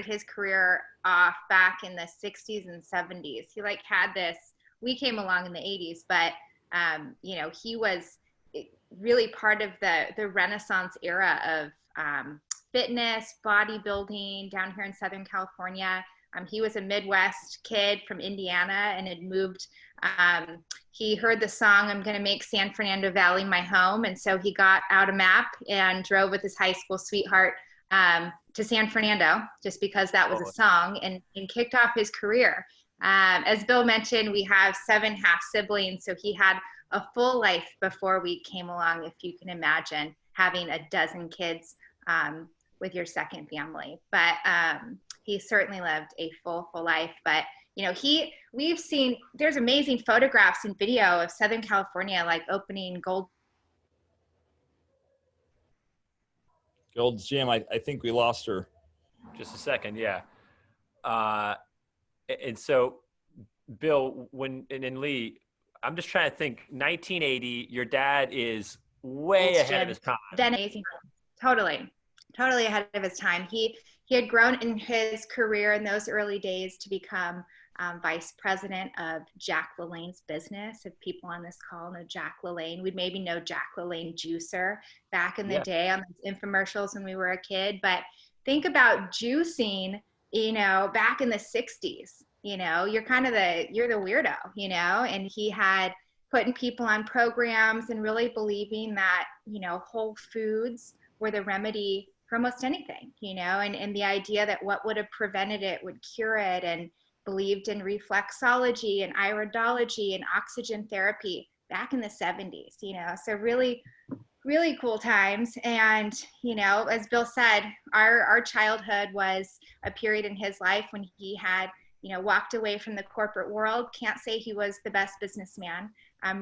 his career off back in the 60s and 70s. He like had this, we came along in the 80s, but you know, he was really part of the Renaissance era of fitness, bodybuilding down here in Southern California. He was a Midwest kid from Indiana and had moved. He heard the song, "I'm going to make San Fernando Valley my home." And so he got out a map and drove with his high school sweetheart to San Fernando, just because that was a song, and kicked off his career. As Bill mentioned, we have 7 half siblings. So he had a full life before we came along, if you can imagine having a dozen kids with your second family. But he certainly lived a full life. But you know, we've seen, there's amazing photographs and video of Southern California, like opening Gold's Gym. I think we lost her. Just a second, yeah. And so, Bill, and Lee, I'm just trying to think. 1980, your dad is way ahead of his time. Amazing, totally ahead of his time. He had grown in his career in those early days to become vice president of Jack LaLanne's business. If people on this call know Jack LaLanne, we'd maybe know Jack LaLanne juicer back in the day on those infomercials when we were a kid. But think about juicing, you know, back in the 60s. You know, you're the weirdo, you know, and he had putting people on programs and really believing that, you know, whole foods were the remedy for almost anything, you know, and the idea that what would have prevented it would cure it, and believed in reflexology and iridology and oxygen therapy back in the 70s, you know, so really cool times. And, you know, as Bill said, our childhood was a period in his life when he had, you know, walked away from the corporate world. Can't say he was the best businessman.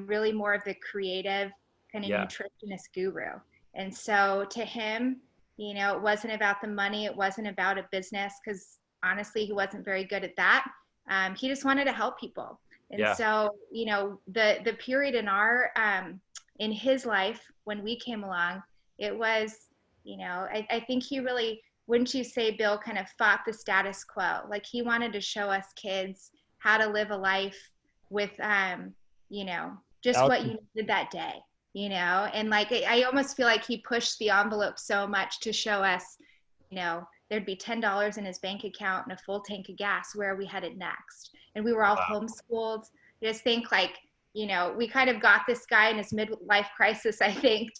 Really more of the creative kind of nutritionist guru. And so to him, you know, it wasn't about the money. It wasn't about a business, because honestly, he wasn't very good at that. He just wanted to help people. And so, you know, the period in his life when we came along, it was, you know, I think he really, wouldn't you say, Bill, kind of fought the status quo. Like he wanted to show us kids how to live a life with, you know, just what you needed that day, you know, and like, I almost feel like he pushed the envelope so much to show us, you know, there'd be $10 in his bank account and a full tank of gas. Where are we headed next? And we were all homeschooled. I just think, like, you know, we kind of got this guy in his midlife crisis, I think.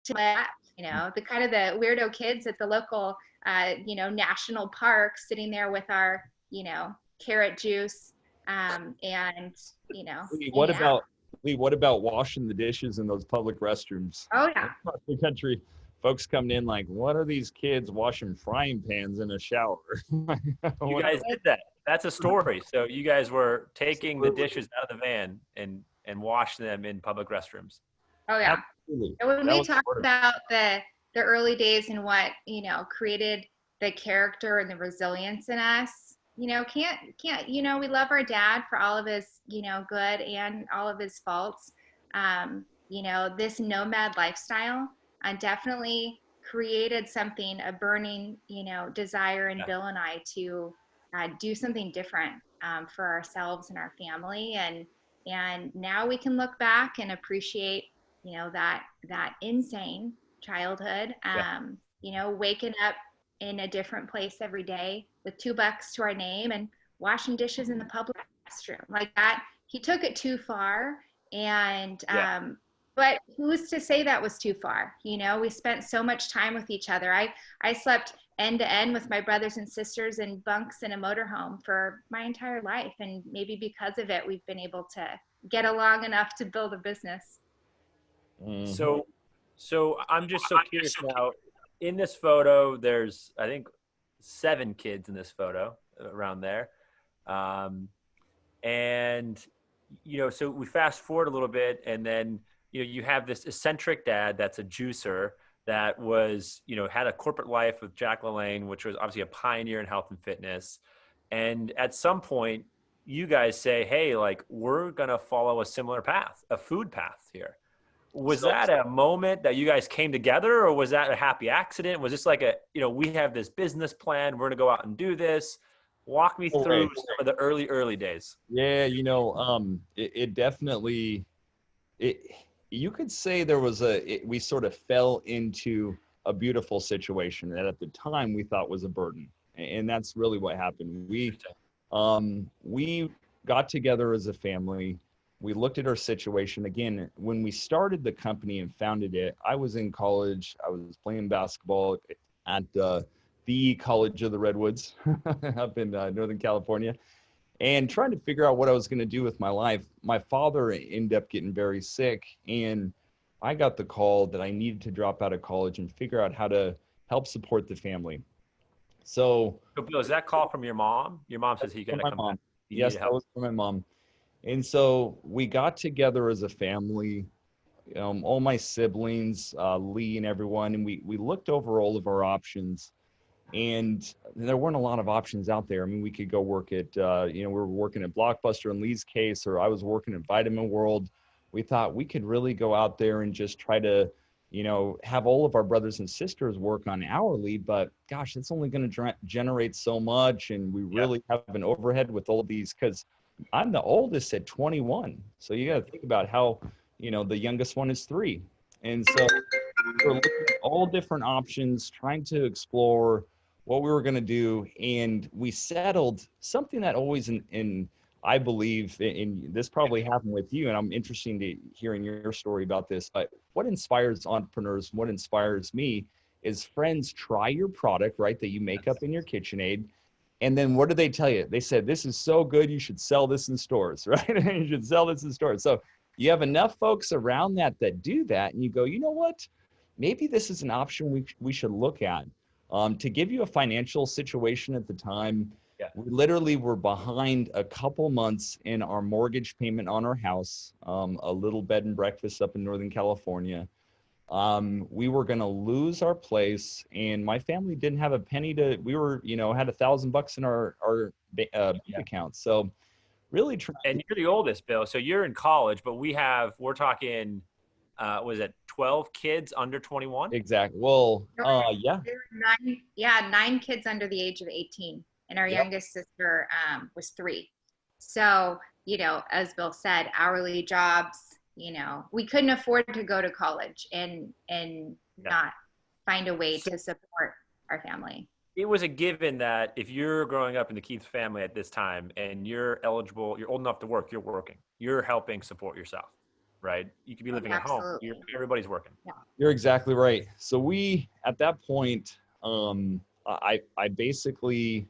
You know, the kind of the weirdo kids at the local, you know, national park, sitting there with our, you know, carrot juice, and, you know. What about washing the dishes in those public restrooms? Oh yeah. Across the country, folks coming in like, what are these kids washing frying pans in a shower? You guys did that. That's a story. So you guys were taking the dishes out of the van and washing them in public restrooms. Oh yeah. Absolutely. And when we talk about the early days and what, you know, created the character and the resilience in us, you know, can't, you know, we love our dad for all of his, you know, good and all of his faults. You know, this nomad lifestyle definitely created something, a burning, you know, desire in Bill and I to do something different for ourselves and our family. And now we can look back and appreciate, you know, that insane childhood, you know, waking up in a different place every day with $2 to our name and washing dishes in the public restroom like that. He took it too far. And, but who's to say that was too far? You know, we spent so much time with each other. I slept end to end with my brothers and sisters in bunks in a motorhome for my entire life. And maybe because of it, we've been able to get along enough to build a business. Mm-hmm. So I'm just so curious now. In this photo, there's, I think, 7 kids in this photo, around there. And, you know, so we fast forward a little bit, and then, you know, you have this eccentric dad that's a juicer that was, you know, had a corporate life with Jack LaLanne, which was obviously a pioneer in health and fitness. And at some point, you guys say, hey, like, we're going to follow a similar path, a food path here. Was that a moment that you guys came together, or was that a happy accident? Was this like we have this business plan, we're going to go out and do this? Walk me through some of the early days. Yeah, it definitely, you could say there was we sort of fell into a beautiful situation that at the time we thought was a burden. And that's really what happened. We got together as a family. We looked at our situation. Again, when we started the company and founded it, I was in college. I was playing basketball at the College of the Redwoods up in Northern California, and trying to figure out what I was going to do with my life. My father ended up getting very sick, and I got the call that I needed to drop out of college and figure out how to help support the family. So Bill, is that call from your mom? Your mom says he got to come back. Yes, that was from my mom. And so we got together as a family, all my siblings, Lee and everyone, and we looked over all of our options. And there weren't a lot of options out there. I mean, we could go work at, we were working at Blockbuster in Lee's case, or I was working at Vitamin World. We thought we could really go out there and just try to, have all of our brothers and sisters work on hourly, but gosh, it's only going to generate so much. And we really have an overhead with all of these, because I'm the oldest at 21. So you got to think about how, the youngest one is 3. And so we're looking at all different options, trying to explore what we were going to do. And we settled something that always I believe, and this probably happened with you, and I'm interested in hearing your story about this, but what inspires entrepreneurs, what inspires me is friends try your product, right, that you make up in your KitchenAid. And then what do they tell you? They said, this is so good, you should sell this in stores, right? You should sell this in stores. So you have enough folks around that do that, and you go, you know what? Maybe this is an option we should look at. To give you a financial situation at the time, we literally were behind a couple months in our mortgage payment on our house, a little bed and breakfast up in Northern California. We were going to lose our place, and my family didn't have a penny we were, had $1,000 in our bank account. So really and you're the oldest, Bill. So you're in college, but we're talking, was it 12 kids under 21? Exactly. Well, yeah. There were 9 kids under the age of 18. And our youngest sister was 3. So, as Bill said, hourly jobs, we couldn't afford to go to college and not find a way to support our family. It was a given that if you're growing up in the Keith family at this time and you're eligible, you're old enough to work, you're working, you're helping support yourself, right? You could be living at home. Everybody's working. Yeah. You're exactly right. So we, at that point, I basically,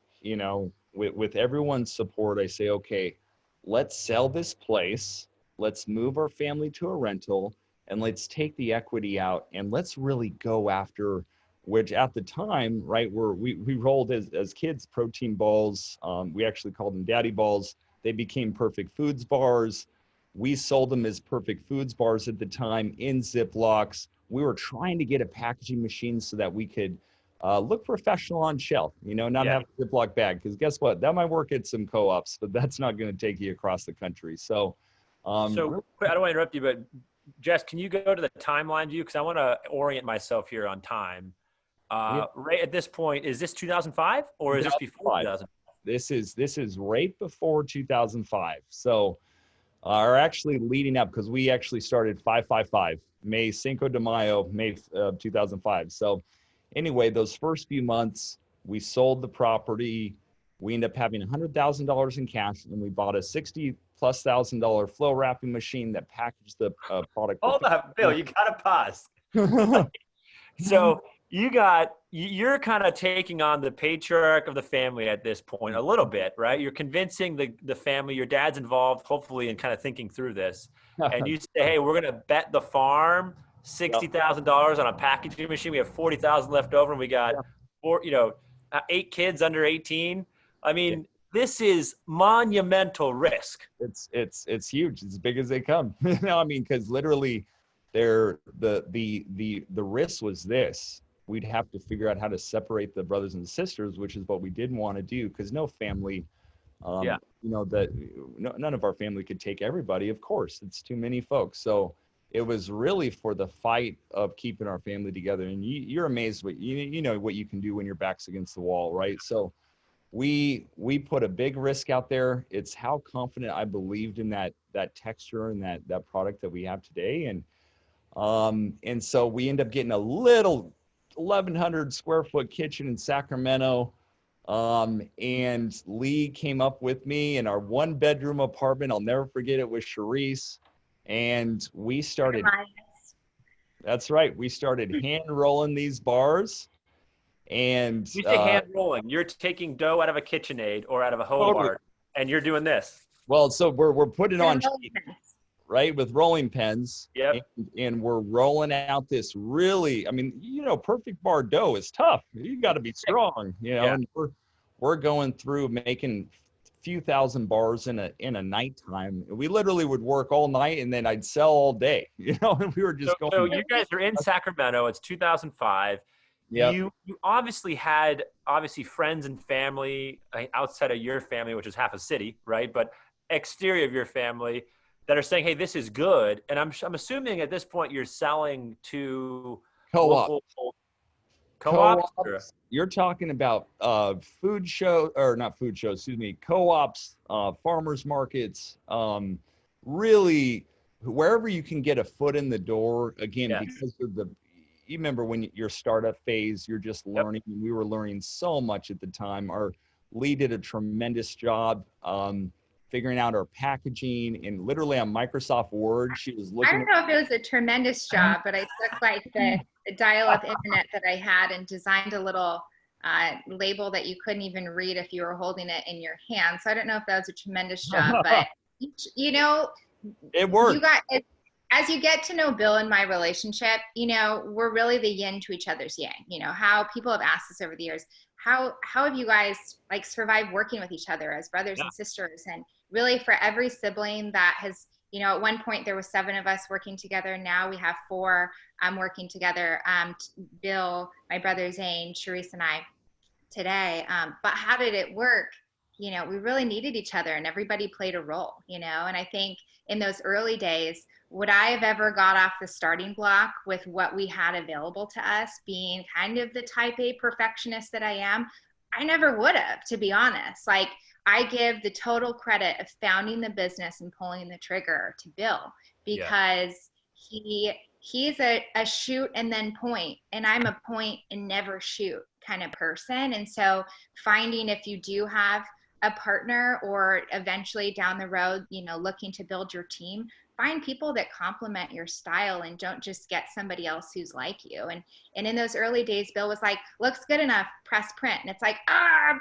with everyone's support, I say, okay, let's sell this place. Let's move our family to a rental, and let's take the equity out, and let's really go after, which at the time, right, we rolled as kids protein balls. We actually called them daddy balls. They became Perfect Foods bars. We sold them as Perfect Foods bars at the time in Ziplocks. We were trying to get a packaging machine so that we could look professional on shelf, not have a Ziploc bag, because guess what? That might work at some co-ops, but that's not going to take you across the country. So, I don't want to interrupt you, but Jess, can you go to the timeline view? Because I want to orient myself here on time. Right at this point, is this 2005 or is this before 2005? This is right before 2005. So, are actually leading up, because we actually started 555, May Cinco de Mayo, May 2005. So anyway, those first few months, we sold the property. We ended up having $100,000 in cash, and we bought a $60,000+ flow wrapping machine that packaged the product. Hold up, Bill, you got to pause. So you're kind of taking on the patriarch of the family at this point a little bit, right? You're convincing the family, your dad's involved, hopefully, in kind of thinking through this. And you say, hey, we're going to bet the farm $60,000 on a packaging machine. We have $40,000 left over, and we got 8 kids under 18. I mean, this is monumental risk. It's huge. It's as big as they come. Because literally, the risk was this. We'd have to figure out how to separate the brothers and sisters, which is what we didn't want to do, because no family, none of our family could take everybody. Of course, it's too many folks. So it was really for the fight of keeping our family together. And you're amazed what you know what you can do when your back's against the wall, right? So we put a big risk out there. It's how confident I believed in that texture and that product that we have today. And so we end up getting a little 1,100 square foot kitchen in Sacramento. And Lee came up with me in our 1-bedroom apartment. I'll never forget it, with Charisse. And we started, that's right, we started hand rolling these bars. And you say hand rolling, you're taking dough out of a KitchenAid or out of a Hobart, and you're doing this. Well, so we're putting on right with rolling pins. Yep. And we're rolling out this really, I mean, perfect bar dough is tough. You got to be strong, Yeah. And we're going through making a few thousand bars in a nighttime. We literally would work all night, and then I'd sell all day, and we were just going. So you guys are in Sacramento. It's 2005. Yeah. You obviously had friends and family outside of your family, which is half a city, right? But exterior of your family that are saying, "Hey, this is good." And I'm assuming at this point you're selling to co-ops. Co-ops. You're talking about food show, or not food shows, excuse me, co-ops, farmers markets, really wherever you can get a foot in the door. Again, because of you remember when your startup phase, you're just learning. Yep. We were learning so much at the time. Our Lee did a tremendous job figuring out our packaging, and literally on Microsoft Word, she was looking. I don't know if it was a tremendous job, but I took like the dial-up internet that I had and designed a little label that you couldn't even read if you were holding it in your hand. So I don't know if that was a tremendous job, but it worked. As you get to know Bill and my relationship, we're really the yin to each other's yang. How people have asked us over the years, how have you guys survived working with each other as brothers and sisters? And really, for every sibling that has, at one point there was 7 of us working together. Now we have 4 working together. Bill, my brother Zane, Charisse, and I today. But how did it work? We really needed each other, and everybody played a role. And I think in those early days, would I have ever got off the starting block with what we had available to us, being kind of the type A perfectionist that I am? I never would have, to be honest. I give the total credit of founding the business and pulling the trigger to Bill, because he's a shoot and then point, and I'm a point and never shoot kind of person. And so finding, if you do have a partner, or eventually down the road, looking to build your team, find people that complement your style, and don't just get somebody else who's like you. And in those early days, Bill was like, looks good enough, press print. And it's like,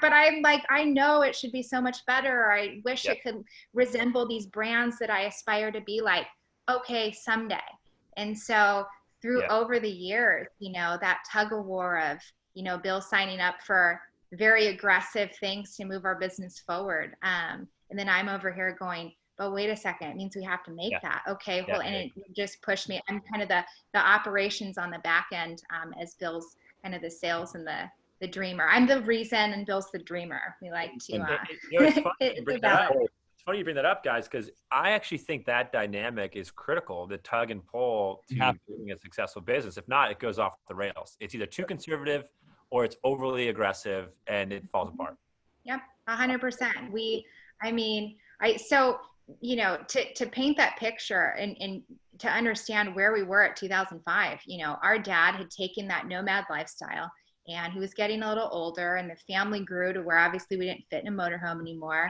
but I'm like, I know it should be so much better. Or I wish it could resemble these brands that I aspire to be like. Okay, someday. And so through over the years, that tug of war of, Bill signing up for very aggressive things to move our business forward. And then I'm over here going, but wait a second, it means we have to make that. Okay, well, and it just pushed me. I'm kind of the operations on the back end, as Bill's kind of the sales and the dreamer. I'm the reason, and Bill's the dreamer. We like to. It's funny you bring that up. It's funny you bring that up, guys, because I actually think that dynamic is critical, the tug and pull to doing a successful business. If not, it goes off the rails. It's either too conservative or it's overly aggressive, and it falls apart. Yep, 100%. To paint that picture and to understand where we were at 2005, our dad had taken that nomad lifestyle, and he was getting a little older, and the family grew to where obviously we didn't fit in a motorhome anymore.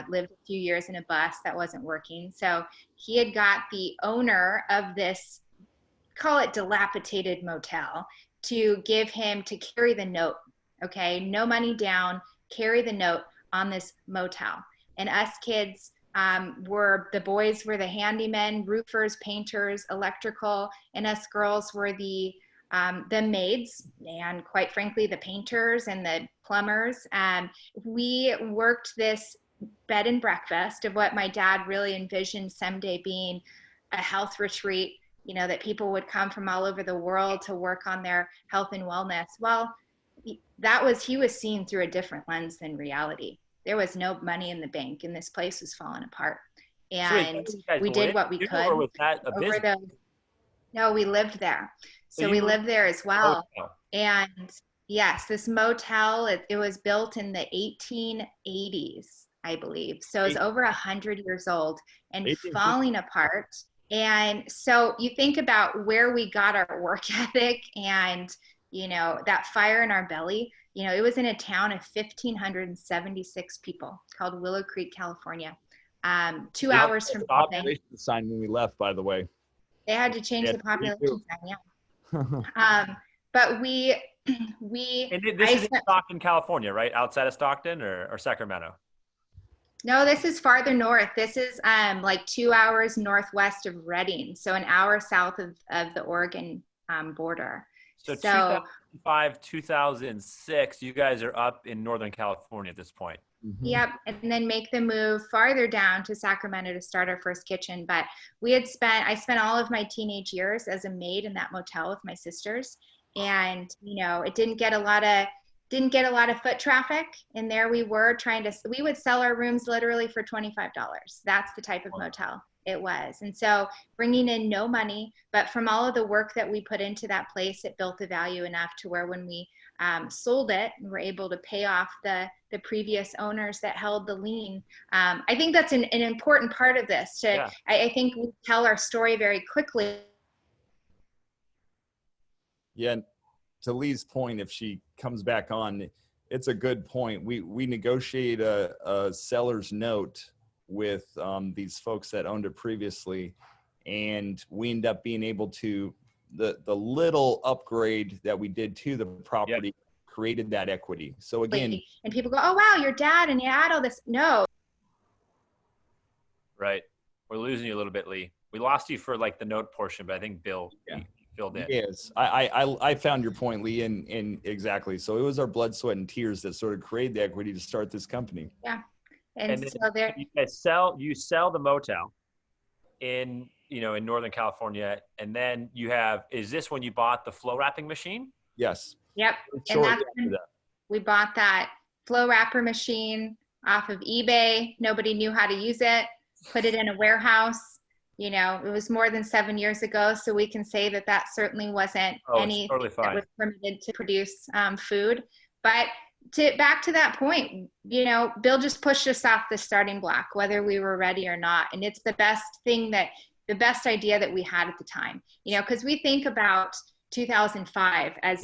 Lived a few years in a bus that wasn't working. So he had got the owner of this, call it dilapidated motel, to give him to carry the note. Okay, no money down, carry the note on this motel. And us kids, the boys were the handymen, roofers, painters, electrical, and us girls were the maids, and quite frankly, the painters and the plumbers. We worked this bed and breakfast of what my dad really envisioned someday being a health retreat, that people would come from all over the world to work on their health and wellness. Well, he was seen through a different lens than reality. There was no money in the bank, and this place was falling apart. And we did what we could. Was that a business? No, we lived there. So So we you lived lived there as in a well. motel. And yes, this motel, it was built in the 1880s, I believe. So it's over 100 years old and 1850. falling apart. And so you think about where we got our work ethic and, that fire in our belly. It was in a town of 1,576 people called Willow Creek, California, 2 hours from The LA. population sign when we left, by the way. They had to change Yeah, the population sign, yeah. 32. But And this I is in spent, Stockton, California, right? Outside of Stockton or Sacramento? no, this is farther north. This is like 2 hours northwest of Redding, so an hour south of the Oregon border. So So, 2005, 2006, you guys are up in Northern California at this point. Mhm. yep, and then make the move farther down to Sacramento to start our first kitchen. But I spent all of my teenage years as a maid in that motel with my sisters, and it didn't get a lot of foot traffic, and there we were we would sell our rooms literally for $25. That's the type of motel it was. And so bringing in no money, but from all of the work that we put into that place, it built the value enough to where when we sold it and were able to pay off the previous owners that held the lien. I think that's an important part of this. Yeah. I think we tell our story very quickly. Yeah, to Lee's point, if she comes back on, it's a good point. We negotiate a seller's note with these folks that owned it previously, and we end up being able to the little upgrade that we did to the property created that equity. So again, and people go, "Oh wow, your dad and you had all this." No. Right. We're losing you a little bit, Lee. We lost you for like the note portion, but I think Bill filled in. yes, I found your point, Lee, and exactly. So it was our blood, sweat, and tears that sort of created the equity to start this company. Yeah. And And then so there, you guys sell the motel in Northern California, and then is this when you bought the flow wrapping machine? Yes. yep. And Shortly that's after when that. we bought that flow wrapper machine off of eBay. Nobody knew how to use it. Put it in a warehouse. It was more than 7 years ago, so we can say that certainly wasn't It's totally that fine. was permitted to produce food. But back to that point, Bill just pushed us off the starting block, whether we were ready or not. And it's the best idea that we had at the time, because we think about 2005 as,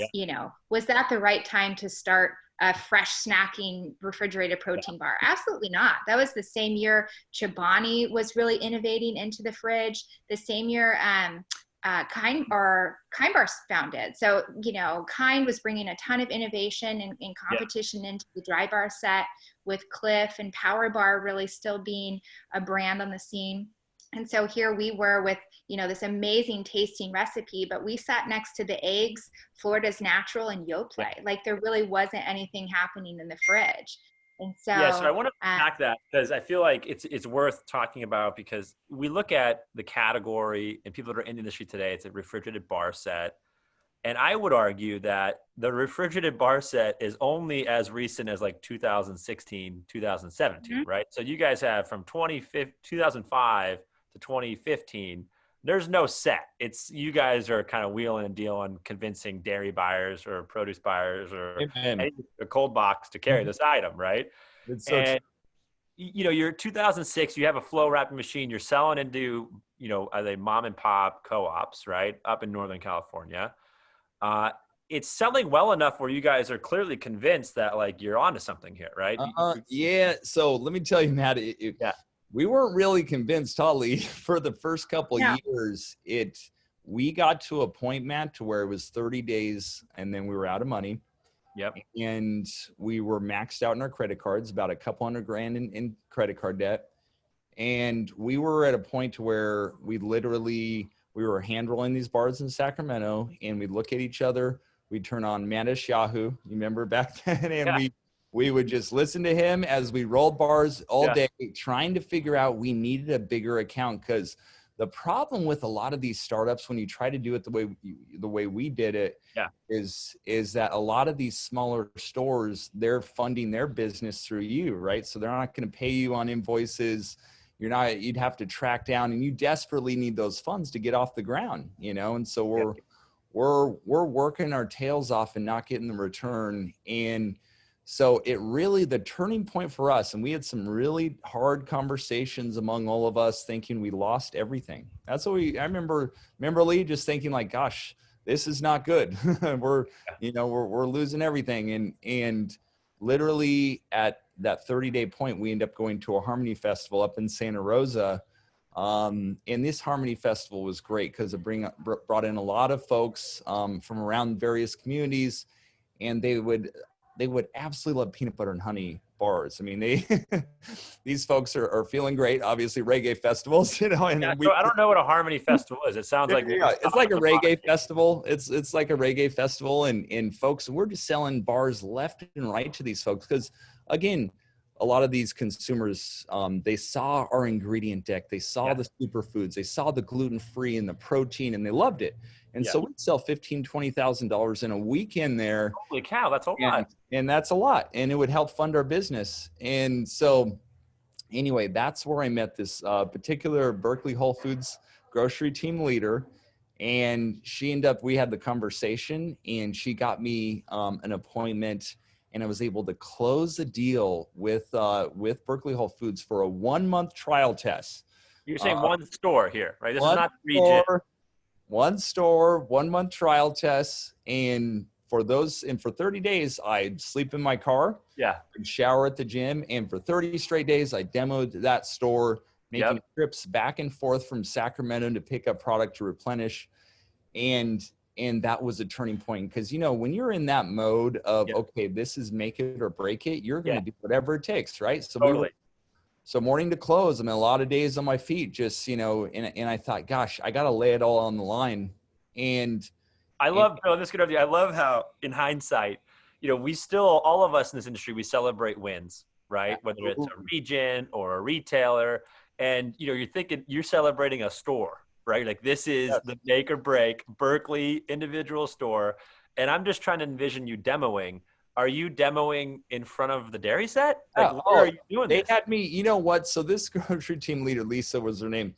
was that the right time to start a fresh snacking refrigerated protein bar? Absolutely not. That was the same year Chobani was really innovating into the fridge. The same year Kind Bar's founded. So, Kind was bringing a ton of innovation and competition into the dry bar set, with Cliff and Power Bar really still being a brand on the scene. And so here we were with, this amazing tasting recipe, but we sat next to the eggs, Florida's Natural, and Yoplait. Like there really wasn't anything happening in the fridge. And so, So I want to back that because I feel like it's worth talking about, because we look at the category and people that are in the industry today, it's a refrigerated bar set. And I would argue that the refrigerated bar set is only as recent as like 2016, 2017, right? So you guys have from 2005 to 2015, there's no set. It's you guys are kind of wheeling and dealing, convincing dairy buyers or produce buyers or a cold box to carry this item, right? It's so true. You're 2006, you have a flow wrapping machine, you're selling into, as a mom and pop co-ops, right? Up in Northern California. It's selling well enough where you guys are clearly convinced that like you're onto something here, right? Yeah. So let me tell you, Matt, we weren't really convinced, Holly, for the first couple of years. We got to a point, Matt, to where it was 30 days and then we were out of money. Yep. And we were maxed out in our credit cards, about a couple $100,000 in credit card debt. And we were at a point to where we were hand rolling these bars in Sacramento, and we'd look at each other. We'd turn on Mandish Yahoo. You remember back then? And we would just listen to him as we rolled bars all day, trying to figure out we needed a bigger account, because the problem with a lot of these startups, when you try to do it the way we did it, is that a lot of these smaller stores, they're funding their business through you, right? So they're not going to pay you on invoices. you'd have to track down, and you desperately need those funds to get off the ground, And so we're working our tails off and not getting the return. And so the turning point for us, and we had some really hard conversations among all of us, thinking we lost everything. That's what I remember Lee, just thinking like, gosh, this is not good. we're losing everything. And literally at that 30-day point, we end up going to a Harmony Festival up in Santa Rosa. And this Harmony Festival was great because it brought in a lot of folks from around various communities, and they would absolutely love peanut butter and honey bars. I mean, these folks are feeling great. Obviously, reggae festivals, And so I don't know what a Harmony Festival is. It sounds like it's like a reggae festival. It's like a reggae festival, and folks, we're just selling bars left and right to these folks because, again, a lot of these consumers, they saw our ingredient deck, they saw the superfoods, they saw the gluten-free and the protein, and they loved it. And so we'd sell $15,000, $20,000 in a weekend there. Holy cow, that's a lot. And that's a lot. And it would help fund our business. And so anyway, that's where I met this particular Berkeley Whole Foods grocery team leader. And we had the conversation, and she got me an appointment, and I was able to close the deal with Berkeley Whole Foods for a 1-month trial test. You're saying one store here, right? This is not region. One store, 1-month trial test. And for 30 days, I'd sleep in my car. Yeah. I'd shower at the gym. And for 30 straight days, I demoed that store, making trips back and forth from Sacramento to pick up product to replenish. And that was a turning point because, when you're in that mode of, okay, this is make it or break it, you're going to do whatever it takes, right? So totally. So morning to close, a lot of days on my feet, just, and I thought, gosh, I got to lay it all on the line. And I love how in hindsight, we still, all of us in this industry, we celebrate wins, right? Whether it's a region or a retailer. And, you're thinking you're celebrating a store, right? Like this is the make or break Berkeley individual store. And I'm just trying to envision you demoing. Are you demoing in front of the dairy set? Like, where are you doing this? They had me, you know what? So this grocery team leader, Lisa was her name.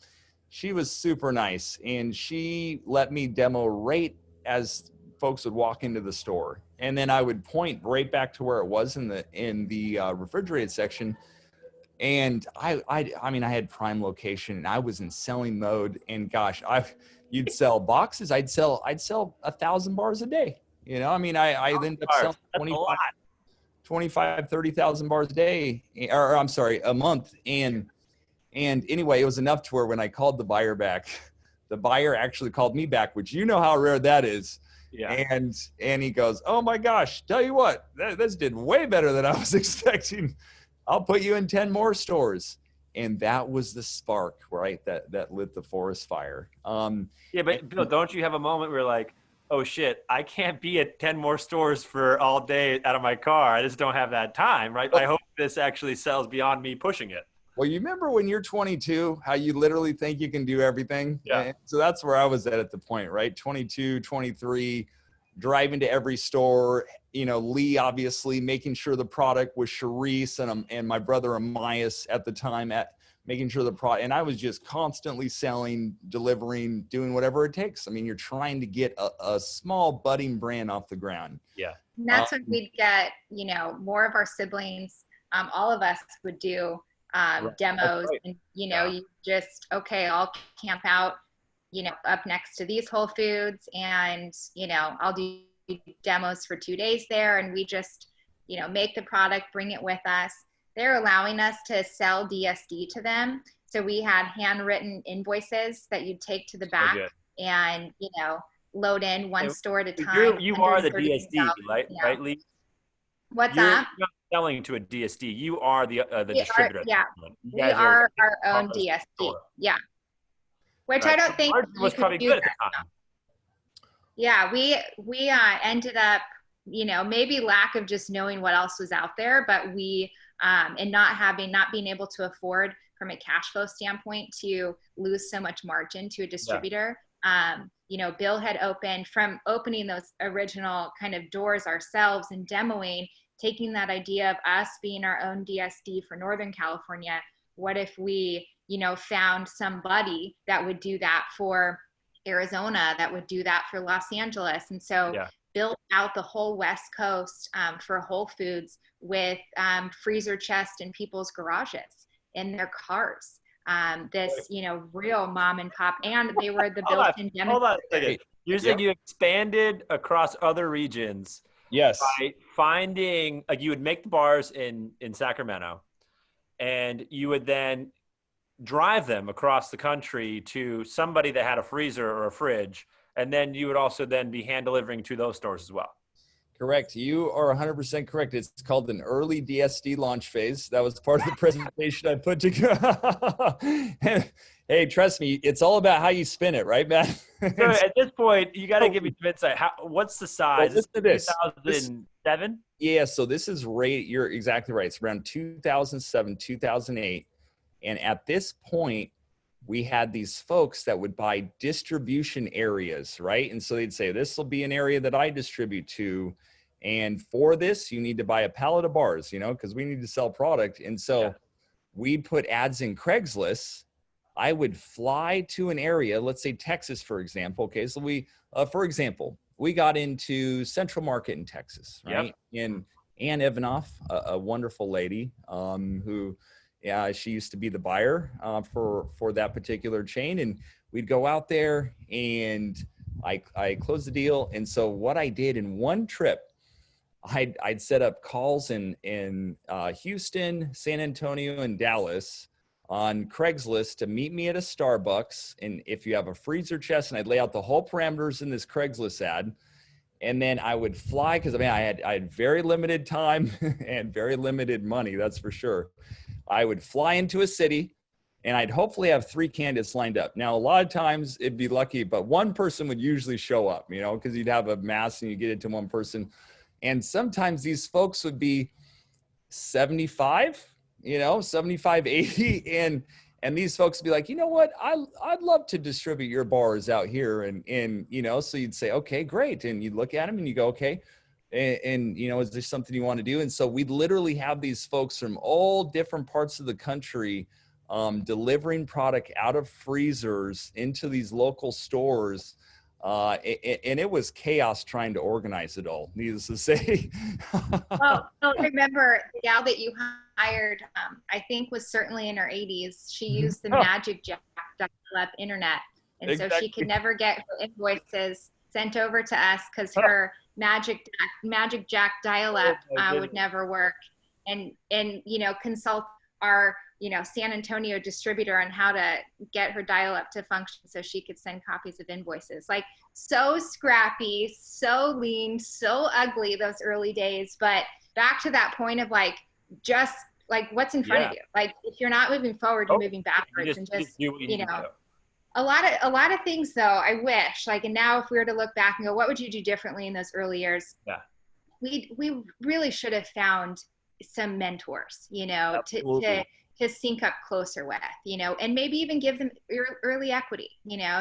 She was super nice, and she let me demo right as folks would walk into the store. And then I would point right back to where it was in the refrigerated section. And I had prime location, and I was in selling mode. And gosh, you'd sell boxes. I'd sell 1,000 bars a day. I ended up selling 25, 30,000 bars a day, or I'm sorry, a month. And anyway, it was enough to where when I called the buyer back, the buyer actually called me back, which how rare that is. Yeah. And he goes, "Oh my gosh, tell you what, this did way better than I was expecting. I'll put you in 10 more stores." And that was the spark, right? That lit the forest fire. But Bill, don't you have a moment where like, oh shit, I can't be at 10 more stores for all day out of my car. I just don't have that time, right? I hope this actually sells beyond me pushing it. Well, you remember when you're 22, how you literally think you can do everything? Yeah. So that's where I was at the point, right? 22, 23, driving to every store, Lee, obviously making sure the product was Charisse and my brother Amias at the time at making sure the product, and I was just constantly selling, delivering, doing whatever it takes. You're trying to get a small budding brand off the ground. Yeah. And that's when we'd get, more of our siblings, all of us would do demos, right. And, you just, okay, I'll camp out, up next to these Whole Foods, and, I'll do demos for 2 days there. And we just, make the product, bring it with us. They're allowing us to sell DSD to them. So we had handwritten invoices that you'd take to the back and, load in one store at a time. You are the DSD, right? Right, Lee? What's that? You're not selling to a DSD. You are the distributor. We are our own DSD. Yeah. Which I don't think was probably good at the time. Yeah, we ended up, maybe lack of just knowing what else was out there, but we and not being able to afford from a cash flow standpoint to lose so much margin to a distributor. Bill had opening those original kind of doors ourselves and demoing, taking that idea of us being our own DSD for Northern California. What if we, found somebody that would do that for Arizona, that would do that for Los Angeles. And so built out the whole West Coast for Whole Foods with freezer chests in people's garages, in their cars. This, real mom and pop, and they were the built-in demonstrators. Hold on a second. You're saying you expanded across other regions. Yes. By finding, like, you would make the bars in Sacramento, and you would then drive them across the country to somebody that had a freezer or a fridge, and then you would also then be hand delivering to those stores as well. Correct. You are 100% correct. It's called an early DSD launch phase. That was part of the presentation I put together. Hey, trust me, it's all about how you spin it, right, Matt? So at this point, you got to give me some insight. What's the size? Well, listen to this. 2007? Yeah, so this is right. You're exactly right. It's around 2007, 2008. And at this point, we had these folks that would buy distribution areas, right? And so they'd say, this will be an area that I distribute to. And for this, you need to buy a pallet of bars, because we need to sell product. And so we'd put ads in Craigslist. I would fly to an area, let's say Texas, for example. Okay, so for example, we got into Central Market in Texas, right? And Ann Evanoff, a wonderful lady who, she used to be the buyer for that particular chain. And we'd go out there and I closed the deal. And so what I did in one trip, I'd set up calls in Houston, San Antonio, and Dallas on Craigslist to meet me at a Starbucks. And if you have a freezer chest, and I'd lay out the whole parameters in this Craigslist ad. And then I would fly, because I had very limited time and very limited money, that's for sure. I would fly into a city, and I'd hopefully have 3 candidates lined up. Now, a lot of times it'd be lucky, but one person would usually show up, because you'd have a mass and you get it to one person. And sometimes these folks would be 75, 75, 80. And these folks would be like, you know what, I'd love to distribute your bars out here. And so you'd say, okay, great. And you'd look at them and you go, okay. And is there something you want to do? And so we'd literally have these folks from all different parts of the country delivering product out of freezers into these local stores. And it was chaos trying to organize it all, needless to say. Well, remember the gal that you hired, I think was certainly in her 80s. She used the Magic Jack dial-up internet. And so she could never get her invoices sent over to us because her Magic Jack dial-up would never work. And consult our San Antonio distributor on how to get her dial-up to function so she could send copies of invoices. Like, so scrappy, so lean, so ugly those early days. But back to that point of just what's in front of you. Like, if you're not moving forward, you're moving backwards. And just do what you need to do. A lot of things though, I wish, and now if we were to look back and go, what would you do differently in those early years? Yeah. We really should have found some mentors, to sync up closer with, and maybe even give them early equity,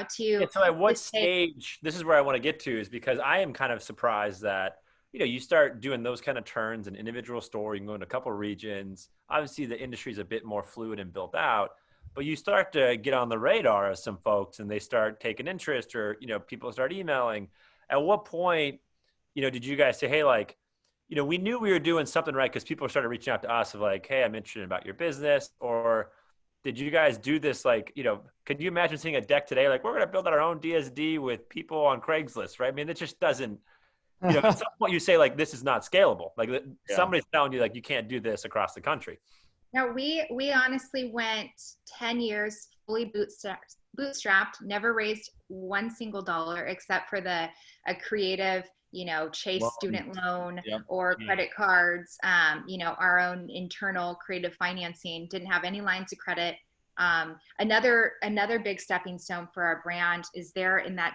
so at what stage, this is where I want to get to, is because I am kind of surprised that, you start doing those kind of turns in individual store, you can go in a couple of regions. Obviously the industry is a bit more fluid and built out, but you start to get on the radar of some folks and they start taking interest, or, people start emailing. At what point, did you guys say, hey, we knew we were doing something right because people started reaching out to us of hey, I'm interested about your business? Or did you guys do this could you imagine seeing a deck today, we're going to build out our own DSD with people on Craigslist, right? I mean, it just doesn't, at some point you say this is not scalable. Somebody's telling you you can't do this across the country. No, we honestly went 10 years fully bootstrapped, never raised one single dollar except for a creative, Chase student loan or credit cards, our own internal creative financing, didn't have any lines of credit. Another big stepping stone for our brand is there in that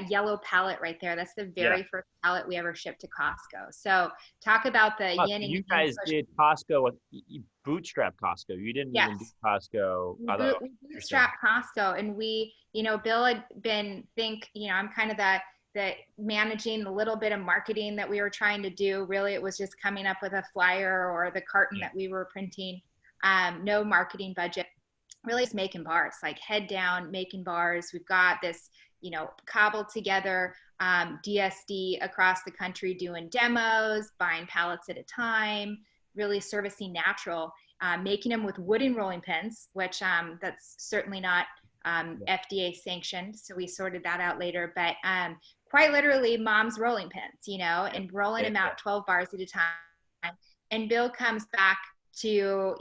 yellow pallet right there. That's the very first pallet we ever shipped to Costco. So talk about the yin and yang. You guys did Costco, bootstrap Costco. You didn't even do Costco. We bootstrapped Costco, and Bill had been I'm kind of the managing the little bit of marketing that we were trying to do. Really, it was just coming up with a flyer or the carton that we were printing. No marketing budget. really just making bars, like head down, making bars. We've got this, cobbled together DSD across the country doing demos, buying pallets at a time, really servicing natural, making them with wooden rolling pins, which that's certainly not FDA sanctioned. So we sorted that out later. But quite literally mom's rolling pins, and rolling them out 12 bars at a time. And Bill comes back to,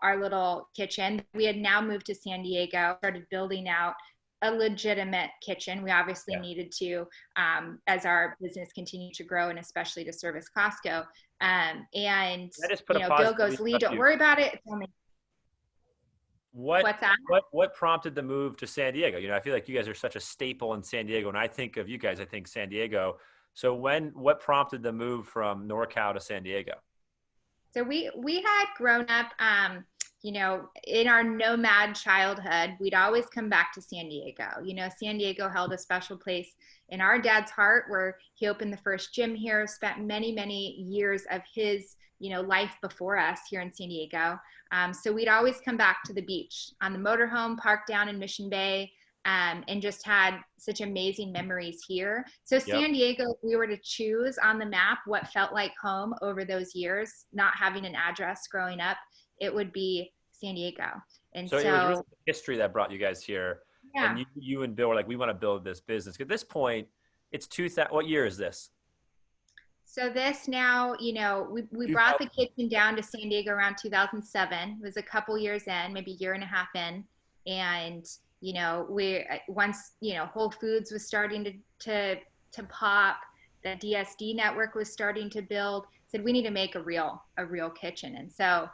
our little kitchen. We had now moved to San Diego, started building out a legitimate kitchen. We obviously needed to, as our business continued to grow, and especially to service Costco. Bill goes, Lee, don't worry about it. It's only What's that? What prompted the move to San Diego? I feel like you guys are such a staple in San Diego. When I think of you guys, I think San Diego. So what prompted the move from NorCal to San Diego? So we had grown up, in our nomad childhood, we'd always come back to San Diego. San Diego held a special place in our dad's heart, where he opened the first gym here, spent many, many years of his, life before us here in San Diego. So we'd always come back to the beach on the motorhome park down in Mission Bay, and just had such amazing memories here. So San Diego, if we were to choose on the map what felt like home over those years, not having an address growing up, it would be San Diego. And so it was really history that brought you guys here. Yeah. And you and Bill were like, we want to build this business. At this point, it's 2000. What year is this? So this now, we brought the kitchen down to San Diego around 2007. It was a couple years in, maybe a year and a half in. And Whole Foods was starting to pop, the DSD network was starting to build, said we need to make a real kitchen. And so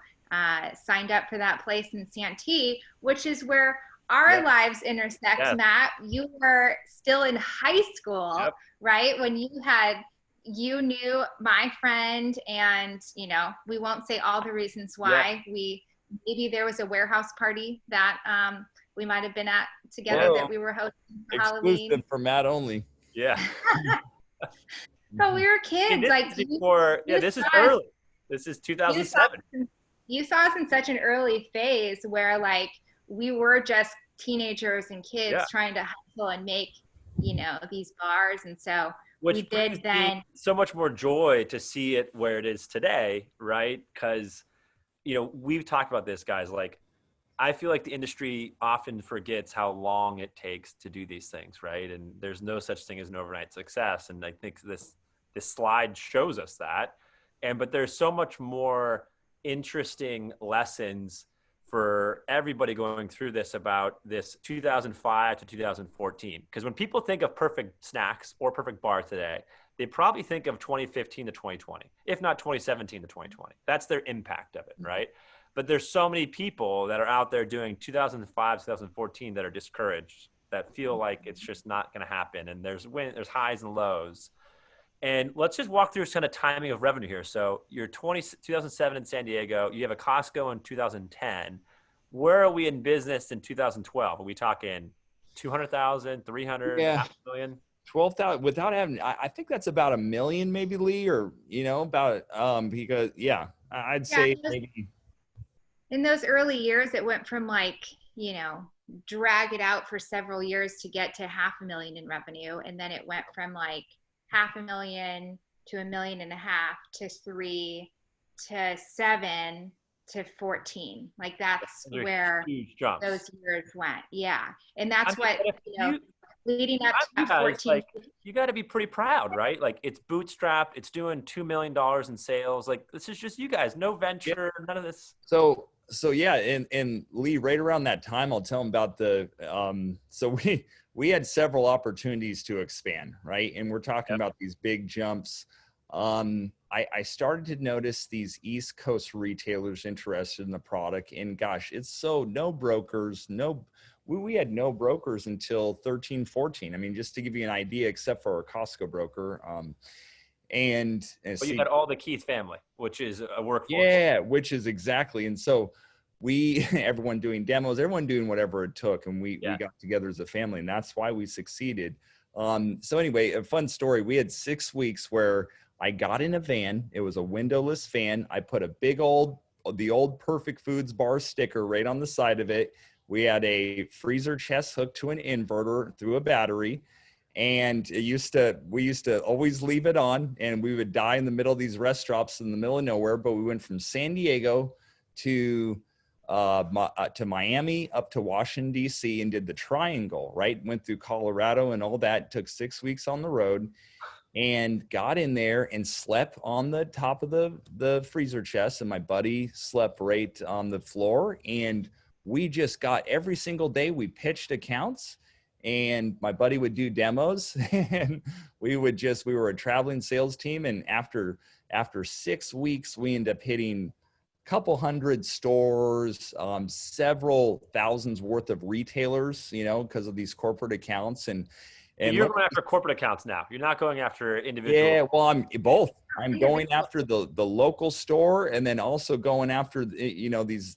signed up for that place in Santee, which is where our lives intersect. Matt, you were still in high school, right? When you knew my friend, and we won't say all the reasons why. Maybe there was a warehouse party that we might have been at together that we were hosting for Halloween. Exclusive for Matt only. Yeah. But we were kids. This is early. This is 2007. You saw us in such an early phase where we were just teenagers and kids trying to hustle and make, these bars. And so we did then. So much more joy to see it where it is today, right? Because, we've talked about this, guys. I feel like the industry often forgets how long it takes to do these things, right? And there's no such thing as an overnight success. And I think this slide shows us that. But there's so much more interesting lessons for everybody going through this about this 2005 to 2014. Because when people think of perfect snacks or perfect bar today, they probably think of 2015 to 2020, if not 2017 to 2020. That's their impact of it, right? But there's so many people that are out there doing 2005, 2014 that are discouraged, that feel like it's just not going to happen. And there's highs and lows. And let's just walk through kind of timing of revenue here. So you're 2007 in San Diego. You have a Costco in 2010. Where are we in business in 2012? Are we talking 200,000, 300, half a million? 12,000 without having, I think that's about $1 million maybe, Lee, or, about, because I'd say maybe. In those early years, it went from drag it out for several years to get to $500,000 in revenue. And then it went from $500,000 to $1.5 million to 3 to 7 to 14. That's where those years went. Yeah. And that's leading up to 14. You got to be pretty proud, right? It's bootstrapped. It's doing $2 million in sales. This is just you guys, no venture, none of this. So yeah. And Lee, right around that time, I'll tell them about so we had several opportunities to expand, right? And we're talking about these big jumps. I started to notice these East Coast retailers interested in the product, and gosh, it's so no brokers, we had no brokers until 13, 14. I mean, just to give you an idea, except for our Costco broker. But you had all the Keith family, which is a workforce. Yeah, which is exactly. And so everyone doing demos, everyone doing whatever it took. And we got together as a family, and that's why we succeeded. So anyway, a fun story. We had 6 weeks where I got in a van. It was a windowless van. I put the old Perfect Foods bar sticker right on the side of it. We had a freezer chest hooked to an inverter through a battery. And we used to always leave it on, and we would die in the middle of these rest stops in the middle of nowhere. But we went from San Diego to Miami up to Washington, D.C. and did the triangle, right? Went through Colorado and all that. Took 6 weeks on the road and got in there and slept on the top of the freezer chest. And my buddy slept right on the floor. And we just got every single day. We pitched accounts. And my buddy would do demos and we were a traveling sales team. And after 6 weeks, we ended up hitting a couple hundred stores, several thousands worth of retailers, because of these corporate accounts. And you're going after corporate accounts now. You're not going after individual. Yeah, well, I'm both. I'm going after the local store, and then also going after these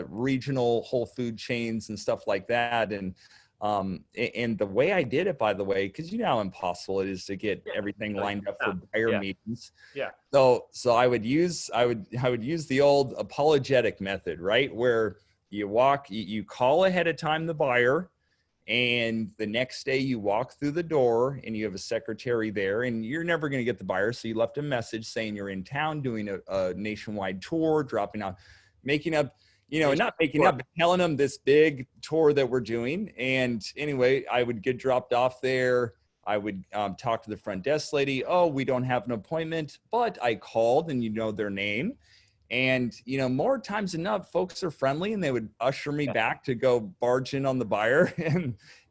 regional whole food chains and stuff like that. And the way I did it, by the way, because you know how impossible it is to get everything lined up for buyer meetings. Yeah. So I would use the old apologetic method, right? Where you call ahead of time the buyer, and the next day you walk through the door and you have a secretary there, and you're never going to get the buyer. So you left a message saying you're in town doing a nationwide tour, dropping out, making up, not making up, but telling them this big tour that we're doing. And anyway, I would get dropped off there. I would talk to the front desk lady. Oh, we don't have an appointment, but I called, and their name. And, more times than not, folks are friendly, and they would usher me back to go barge in on the buyer.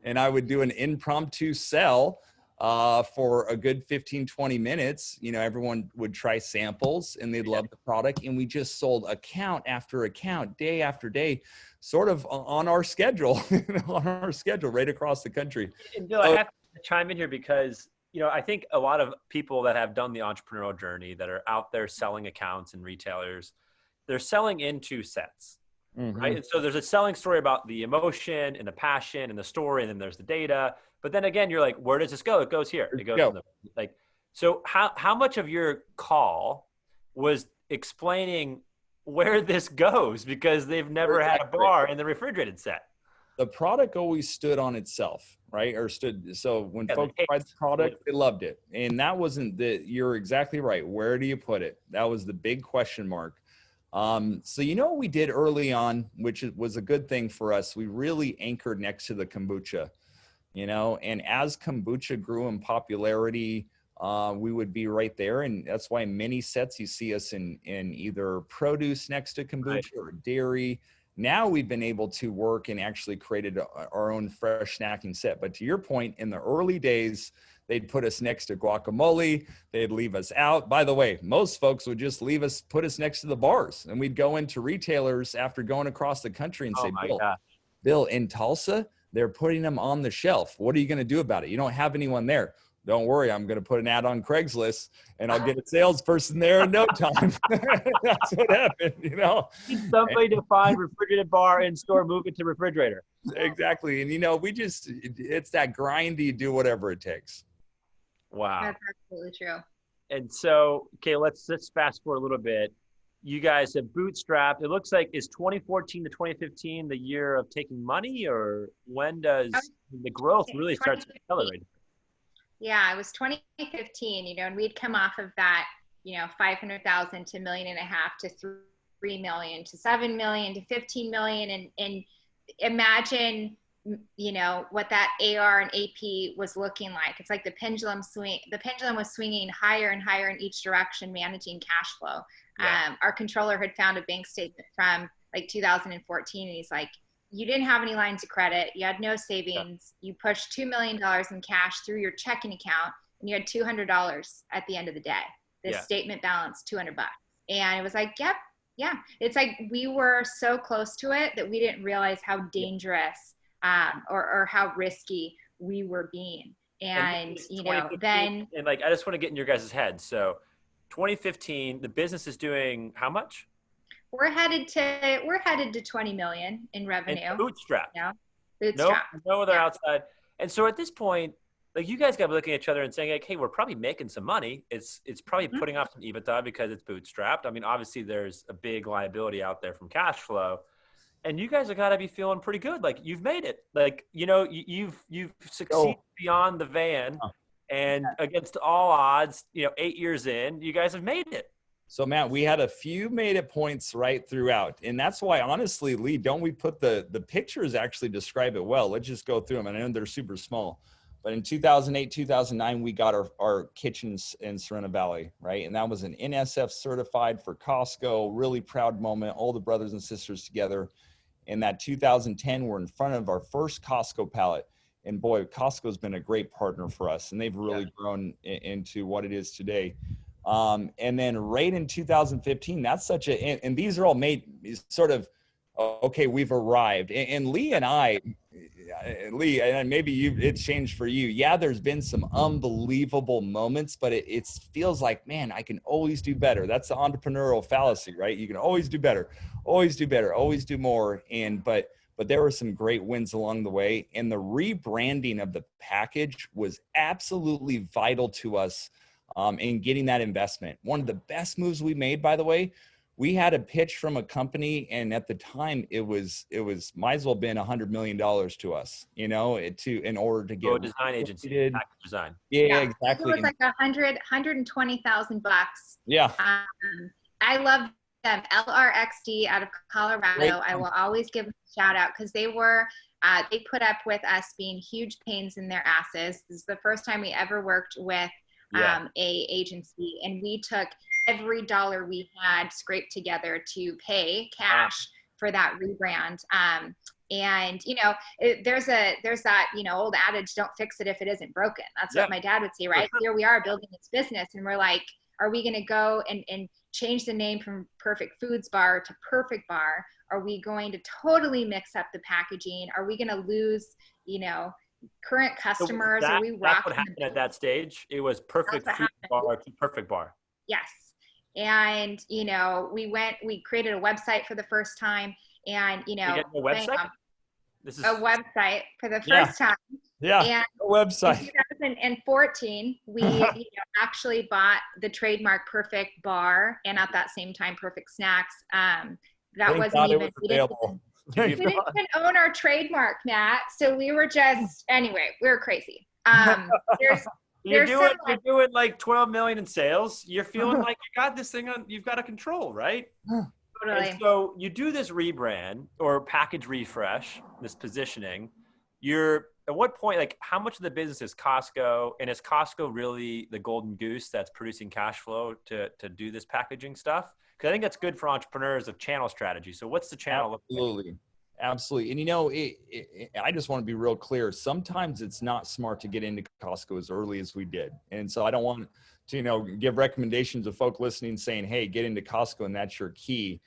And I would do an impromptu sell for a good 15, 20 minutes. Everyone would try samples and they'd love the product. And we just sold account after account, day after day, sort of on our schedule, right across the country. And Bill, I have to chime in here because, I think a lot of people that have done the entrepreneurial journey that are out there selling accounts and retailers, they're selling into sets, right? And so there's a selling story about the emotion and the passion and the story, and then there's the data. But then again, you're like, where does this go? It goes here. It goes in the, so how much of your call was explaining where this goes, because they've never had a bar in the refrigerated set? The product always stood on itself, right? So when folks tried the product, they loved it. And that wasn't you're exactly right. Where do you put it? That was the big question mark. So what we did early on, which was a good thing for us, we really anchored next to the kombucha, and as kombucha grew in popularity, we would be right there. And that's why many sets you see us in either produce next to kombucha or dairy. Now we've been able to work and actually created our own fresh snacking set. But to your point, in the early days, they'd put us next to guacamole. They'd leave us out. By the way, most folks would just put us next to the bars. And we'd go into retailers after going across the country and say, Bill, in Tulsa, they're putting them on the shelf. What are you going to do about it? You don't have anyone there. Don't worry, I'm going to put an ad on Craigslist and I'll get a salesperson there in no time. That's what happened, Need somebody to find refrigerated bar in store, move it to refrigerator. Exactly. And, it's that grindy, do whatever it takes. Wow. That's absolutely true. And so, okay, let's fast forward a little bit. You guys have bootstrapped. It looks like, is 2014 to 2015 the year of taking money, or when does the growth really start to accelerate? Yeah, it was 2015, and we'd come off of that, 500,000 to $1.5 million to $3 million to $7 million to $15 million. And imagine, what that AR and AP was looking like. It's like the pendulum was swinging higher and higher in each direction, managing cash flow. Yeah. Our controller had found a bank statement from like 2014, and he's like, you didn't have any lines of credit. You had no savings. Yeah. You pushed $2 million in cash through your checking account, and you had $200 at the end of the day. This statement balance, $200. And it was like, yep. Yeah. It's like we were so close to it that we didn't realize how dangerous or how risky we were being. And then. And I just want to get in your guys' head. So 2015, the business is doing how much? We're headed to 20 million in revenue. And bootstrap. Yeah. Bootstrap. No other outside. And so at this point, you guys got to be looking at each other and saying, hey, we're probably making some money. It's probably putting off some EBITDA because it's bootstrapped. I mean, obviously there's a big liability out there from cash flow. And you guys have got to be feeling pretty good. Like you've made it. Like, you know, you've succeeded beyond the van, and against all odds, you know, 8 years in, you guys have made it. So Matt, we had a few made it points right throughout. And that's why, honestly, Lee, don't we put the pictures actually describe it well? Let's just go through them. And I know they're super small, but in 2008, 2009, we got our kitchens in Serena Valley, right? And that was an NSF certified for Costco, really proud moment, all the brothers and sisters together. In that 2010, we're in front of our first Costco pallet. And boy, Costco's been a great partner for us, and they've really grown into what it is today. And then right in 2015, that's such a, and these are all made sort of, okay, we've arrived. And Lee and I, Lee, and maybe it's changed for you. Yeah, there's been some unbelievable moments, but it feels like, man, I can always do better. That's the entrepreneurial fallacy, right? You can always do better, always do better, always do more. But there were some great wins along the way. And the rebranding of the package was absolutely vital to us in getting that investment. One of the best moves we made, by the way, we had a pitch from a company, and at the time it was might as well been $100 million to us, you know, in order to get a design agency, package design. Yeah, exactly. It was like $120,000. Yeah. I love them. LRXD out of Colorado. Great. I will always give them a shout out because they put up with us being huge pains in their asses. This is the first time we ever worked with a agency, and we took every dollar we had scraped together to pay cash for that rebrand. And you know, there's that, you know, old adage, don't fix it if it isn't broken. That's what my dad would say, right? Here we are building this business, and we're like, are we going to go and change the name from Perfect Foods Bar to Perfect Bar? Are we going to totally mix up the packaging? Are we going to lose, you know, current customers? So Are we that's what happened at that stage. It was Perfect Foods Bar to Perfect Bar. Yes. And, you know, we created a website for the first time, and, you know, a website? This is a website for the first time. Yeah. And a website. In 2014, we you know, actually bought the trademark Perfect Bar, and at that same time, Perfect Snacks. That wasn't even available. We didn't even own our trademark, Nat. So we were just, anyway, we were crazy. You're doing like 12 million in sales. You're feeling like you got this thing on, you've got a control, right? Totally. And so you do this rebrand or package refresh, this positioning. At what point, like how much of the business is Costco, and is Costco really the golden goose that's producing cash flow to do this packaging stuff? Because I think that's good for entrepreneurs of channel strategy. So what's the channel? Absolutely. Absolutely. And, you know, I just want to be real clear. Sometimes it's not smart to get into Costco as early as we did. And so I don't want to, you know, give recommendations of folk listening saying, hey, get into Costco and that's your key.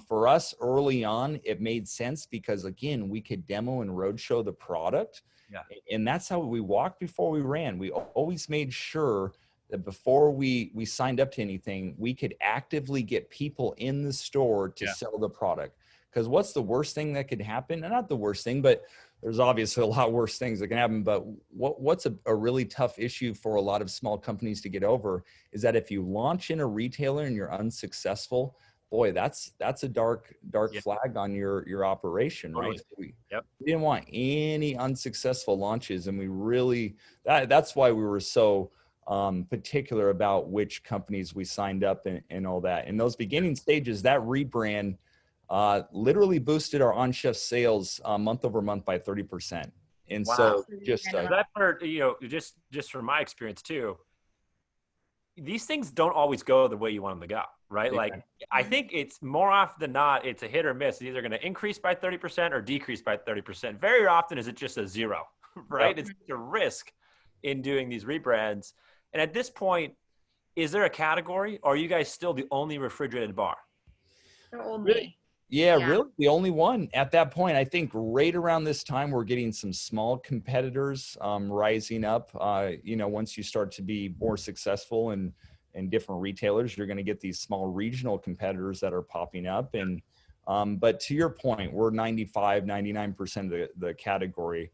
For us early on, it made sense because, again, we could demo and roadshow the product. Yeah. And that's how we walked before we ran. We always made sure that before we signed up to anything, we could actively get people in the store to sell the product. Because what's the worst thing that could happen? And not the worst thing, but there's obviously a lot worse things that can happen. But what's a really tough issue for a lot of small companies to get over is that if you launch in a retailer and you're unsuccessful, boy, that's a dark flag on your operation, right? So we didn't want any unsuccessful launches, and we really that's why we were so particular about which companies we signed up and all that. In those beginning stages, that rebrand literally boosted our on-chef sales month over month by 30%. And so just that part, you know, just from my experience too, these things don't always go the way you want them to go, right? Yeah. Like I think it's more often than not, it's a hit or miss. It's either going to increase by 30% or decrease by 30%. Very often is it just a zero, right? It's a risk in doing these rebrands. And at this point, is there a category, or are you guys still the only refrigerated bar? The only. Yeah, really the only one at that point. I think right around this time, we're getting some small competitors rising up. You know, once you start to be more successful in different retailers, you're going to get these small regional competitors that are popping up. And but to your point, we're 95, 99% of the category.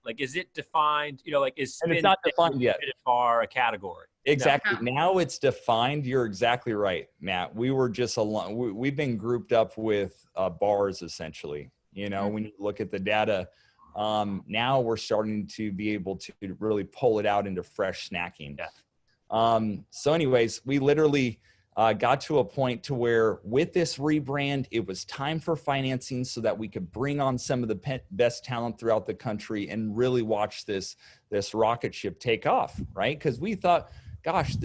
Like, is it defined, like is And it's spin not defined yet. bar a category? Exactly. No. Now it's defined. You're exactly right, Matt. We were just alone. We've been grouped up with bars essentially. When you look at the data, now we're starting to be able to really pull it out into fresh snacking. Yeah. So anyways, we literally got to a point to where with this rebrand, it was time for financing so that we could bring on some of the best talent throughout the country and really watch this rocket ship take off, right? Because we thought, gosh,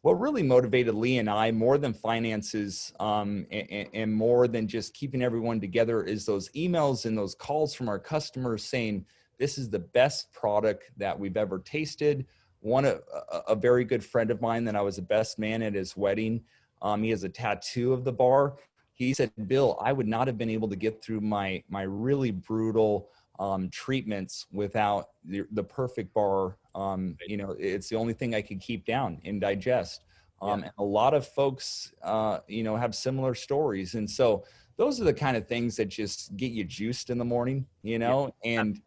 what really motivated Lee and I more than finances and more than just keeping everyone together is those emails and those calls from our customers saying, this is the best product that we've ever tasted. A very good friend of mine that I was the best man at his wedding. He has a tattoo of the bar. He said, Bill, I would not have been able to get through my really brutal treatments without the perfect bar. It's the only thing I could keep down and digest. And a lot of folks, have similar stories. And so those are the kind of things that just get you juiced in the morning, and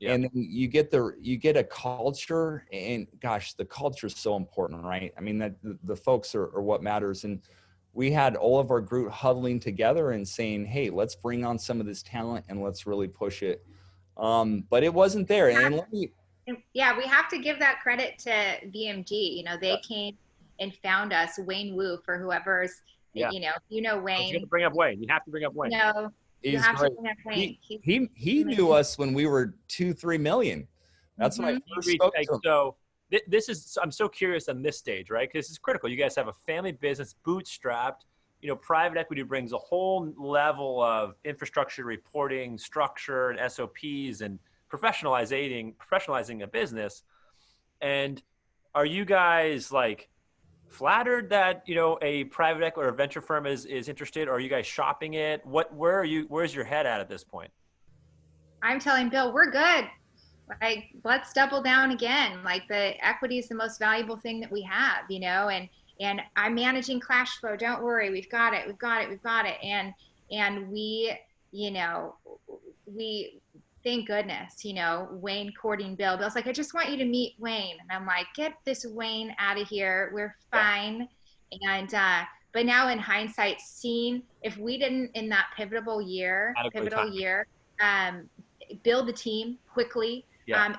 then you get a culture, and gosh, the culture is so important, right? I mean, that the folks are what matters. And we had all of our group huddling together and saying, hey, let's bring on some of this talent and let's really push it. But it wasn't there. And yeah, we have to give that credit to VMG. They came and found us, Wayne Wu, for whoever's, Wayne. I was going to bring up Wayne. You have to bring up Wayne. You have to bring up Wayne. He knew us when we were 2-3 million. That's when I first spoke to him. So I'm so curious on this stage, right? Because this is critical. You guys have a family business, bootstrapped. Private equity brings a whole level of infrastructure, reporting, structure, and SOPs, and professionalizing a business. And are you guys like flattered that a private equity or a venture firm is interested, or are you guys shopping it? Where's your head at this point? I'm telling Bill, we're good. Like, let's double down again. Like, the equity is the most valuable thing that we have, and I'm managing cash flow. Don't worry, we've got it. And we thank goodness, Wayne courting Bill. Bill's like, I just want you to meet Wayne. And I'm like, get this Wayne out of here. We're fine. And, but now in hindsight, seeing if we didn't in that pivotal year, build the team quickly,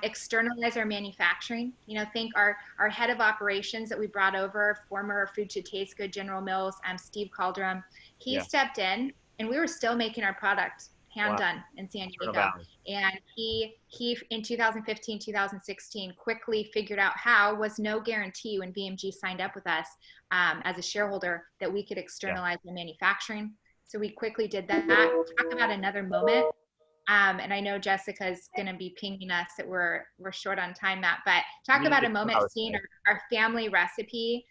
externalize our manufacturing, think our head of operations that we brought over, former Food to Taste Good General Mills, Steve Caldrum, he stepped in and we were still making our product done in San Diego. And he in 2015, 2016 quickly figured out how was no guarantee when VMG signed up with us as a shareholder that we could externalize the manufacturing. So we quickly did that. Talk about another moment. And I know Jessica's going to be pinging us that we're short on time, Matt, but talk about a moment seeing our family recipe,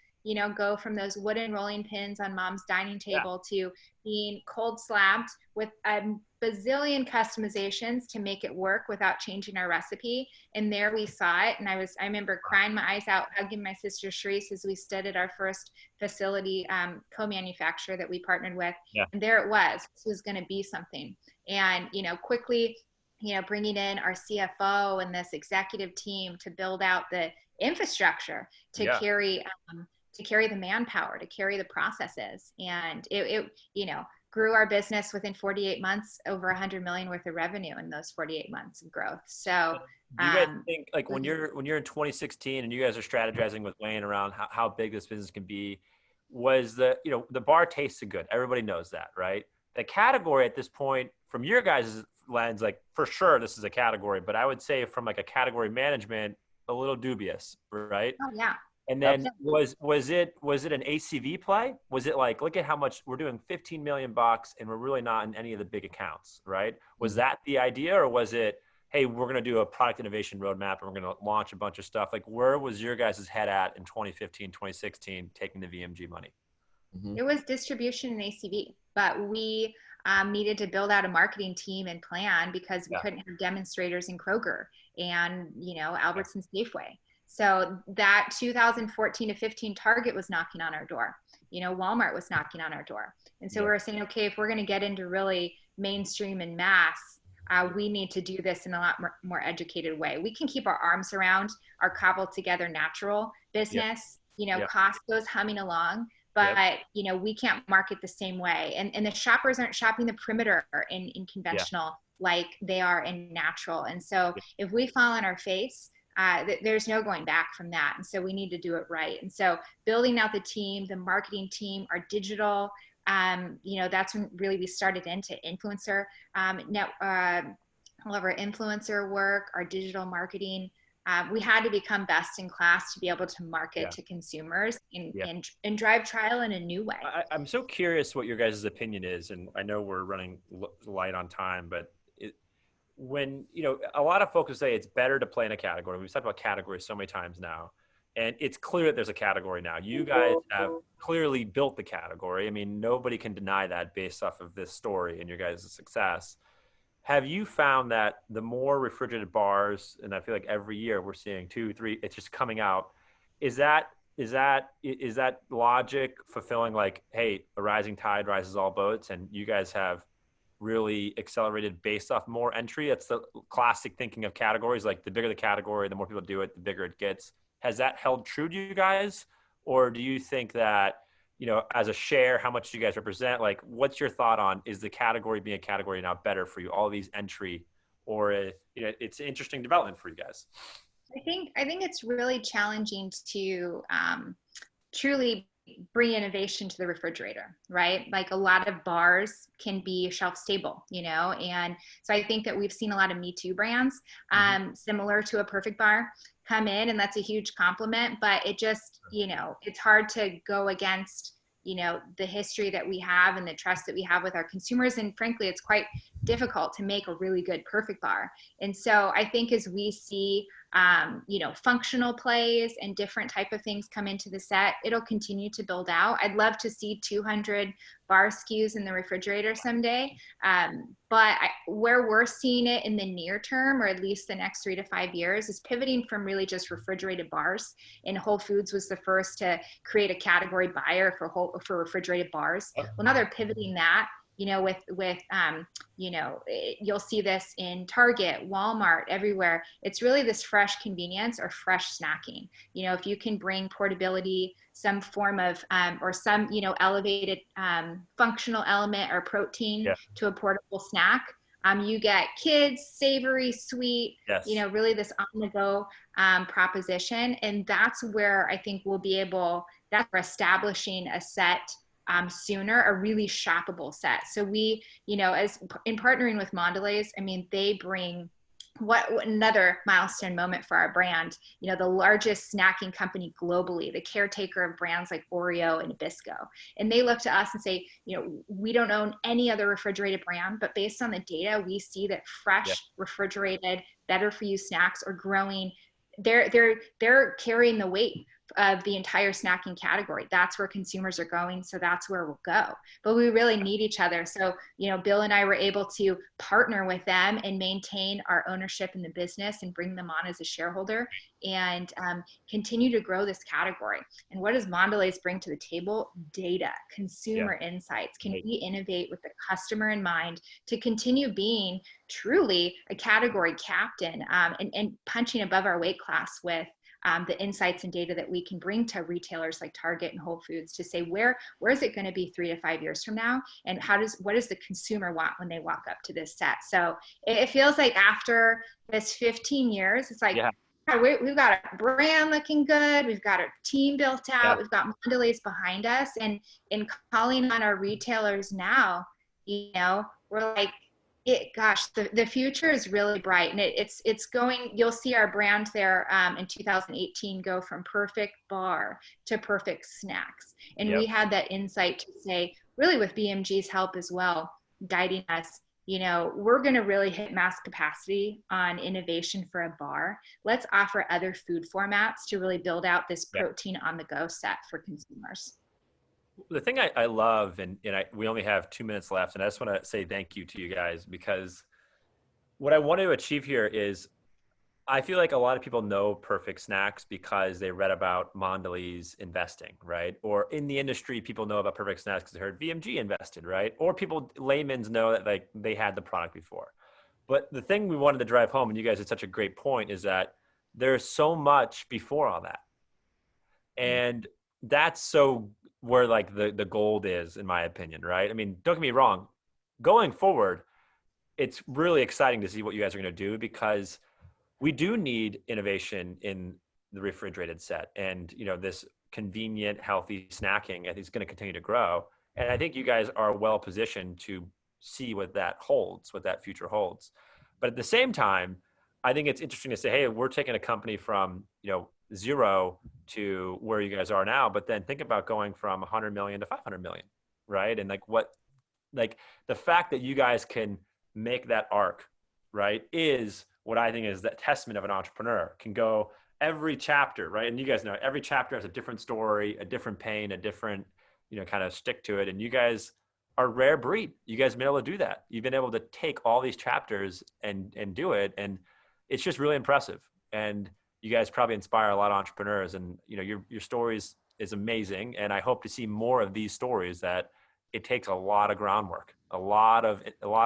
go from those wooden rolling pins on mom's dining table to being cold slabbed with a bazillion customizations to make it work without changing our recipe. And there we saw it. And I remember crying my eyes out, hugging my sister Sharice as we stood at our first facility co-manufacturer that we partnered with. And there it was. This was going to be something. And, quickly, bringing in our CFO and this executive team to build out the infrastructure to carry the manpower, to carry the processes. And it grew our business within 48 months, over 100 million worth of revenue in those 48 months of growth. So do you guys think, like, when you're in 2016 and you guys are strategizing with Wayne around how big this business can be, was the bar tasted good. Everybody knows that, right? The category at this point, from your guys' lens, like, for sure this is a category, but I would say from like a category management, a little dubious, right? Oh yeah. And then was it an ACV play? Was it like, look at how much we're doing, $15 million, and we're really not in any of the big accounts, right? Was that the idea, or was it, hey, we're going to do a product innovation roadmap and we're going to launch a bunch of stuff? Like, where was your guys' head at in 2015, 2016, taking the VMG money? It was distribution and ACV, but we needed to build out a marketing team and plan because we couldn't have demonstrators in Kroger and, Albertsons Safeway. So that 2014 to 15 Target was knocking on our door. Walmart was knocking on our door. And so we were saying, okay, if we're going to get into really mainstream and mass, we need to do this in a lot more educated way. We can keep our arms around our cobbled together natural business, Costco's humming along, but we can't market the same way. And the shoppers aren't shopping the perimeter in conventional like they are in natural. And so if we fall on our face, there's no going back from that. And so we need to do it right. And so building out the team, the marketing team, our digital, that's when really we started into influencer, all of our influencer work, our digital marketing. We had to become best in class to be able to market to consumers and drive trial in a new way. I'm so curious what your guys' opinion is. And I know we're running light on time, but when, a lot of folks say it's better to play in a category. We've talked about categories so many times now, and it's clear that there's a category now. You guys have clearly built the category. I mean, nobody can deny that based off of this story and your guys' success. Have you found that the more refrigerated bars, and I feel like every year we're seeing 2, 3, it's just coming out. Is that logic fulfilling, like, hey, a rising tide rises all boats, and you guys have really accelerated based off more entry? That's the classic thinking of categories. Like, the bigger the category, the more people do it, the bigger it gets. Has that held true to you guys? Or do you think that, as a share, how much do you guys represent? Like, what's your thought on, is the category being a category now better for you, all these entry, or it's an interesting development for you guys? I think it's really challenging to truly bring innovation to the refrigerator, right? Like, a lot of bars can be shelf stable, and so I think that we've seen a lot of Me Too brands, similar to a Perfect Bar, come in, and that's a huge compliment, but it just, it's hard to go against, the history that we have and the trust that we have with our consumers. And frankly, it's quite difficult to make a really good Perfect Bar. And so I think as we see, functional plays and different type of things come into the set, it'll continue to build out. I'd love to see 200 bar SKUs in the refrigerator someday. But where we're seeing it in the near term, or at least the next 3 to 5 years, is pivoting from really just refrigerated bars. And Whole Foods was the first to create a category buyer for refrigerated bars. Well, now they're pivoting that, you'll see this in Target, Walmart, everywhere. It's really this fresh convenience or fresh snacking. If you can bring portability, some form of, or some, elevated functional element or protein to a portable snack, you get kids, savory, sweet, really this on-the-go proposition. And that's where I think we'll be able, that's for establishing a set sooner, a really shoppable set. So we, as in partnering with Mondelez, they bring what another milestone moment for our brand, the largest snacking company globally, the caretaker of brands like Oreo and Nabisco. And they look to us and say, we don't own any other refrigerated brand, but based on the data, we see that fresh, refrigerated, better for you snacks are growing. They're carrying the weight of the entire snacking category. That's where consumers are going. So that's where we'll go. But we really need each other. So, Bill and I were able to partner with them and maintain our ownership in the business and bring them on as a shareholder and continue to grow this category. And what does Mondelez bring to the table? Data, consumer insights. Can we innovate with the customer in mind to continue being truly a category captain and punching above our weight class with the insights and data that we can bring to retailers like Target and Whole Foods to say, where is it going to be 3 to 5 years from now? And what does the consumer want when they walk up to this set? So it feels like after this 15 years, it's like, we've got a brand looking good. We've got our team built out. We've got Mondelez behind us. And in calling on our retailers now, we're like, the future is really bright, and it's going. You'll see our brand there in 2018 go from Perfect Bar to Perfect Snacks, and we had that insight to say, really with BMG's help as well, guiding us. We're going to really hit mass capacity on innovation for a bar. Let's offer other food formats to really build out this protein on the go set for consumers. The thing I love, and we only have 2 minutes left, and I just want to say thank you to you guys, because what I want to achieve here is, I feel like a lot of people know Perfect Snacks because they read about Mondelez investing, right? Or in the industry, people know about Perfect Snacks because they heard VMG invested, right? Or laymen's know that they had the product before. But the thing we wanted to drive home, and you guys had such a great point, is that there's so much before all that. And that's so where like the gold is, in my opinion, right? I mean, don't get me wrong, going forward, it's really exciting to see what you guys are going to do, because we do need innovation in the refrigerated set, and this convenient, healthy snacking, I think, is going to continue to grow. And I think you guys are well positioned to see what that holds, what that future holds. But at the same time, I think it's interesting to say, hey, we're taking a company from zero to where you guys are now, but then think about going from 100 million to 500 million, right? And like the fact that you guys can make that arc, right, is what I think is that testament of an entrepreneur. Can go every chapter, right? And you guys know every chapter has a different story, a different pain, a different, kind of stick to it. And you guys are a rare breed. You guys have been able to do that. You've been able to take all these chapters and do it. And it's just really impressive. And you guys probably inspire a lot of entrepreneurs, and your stories is amazing. And I hope to see more of these stories. That it takes a lot of groundwork, a lot of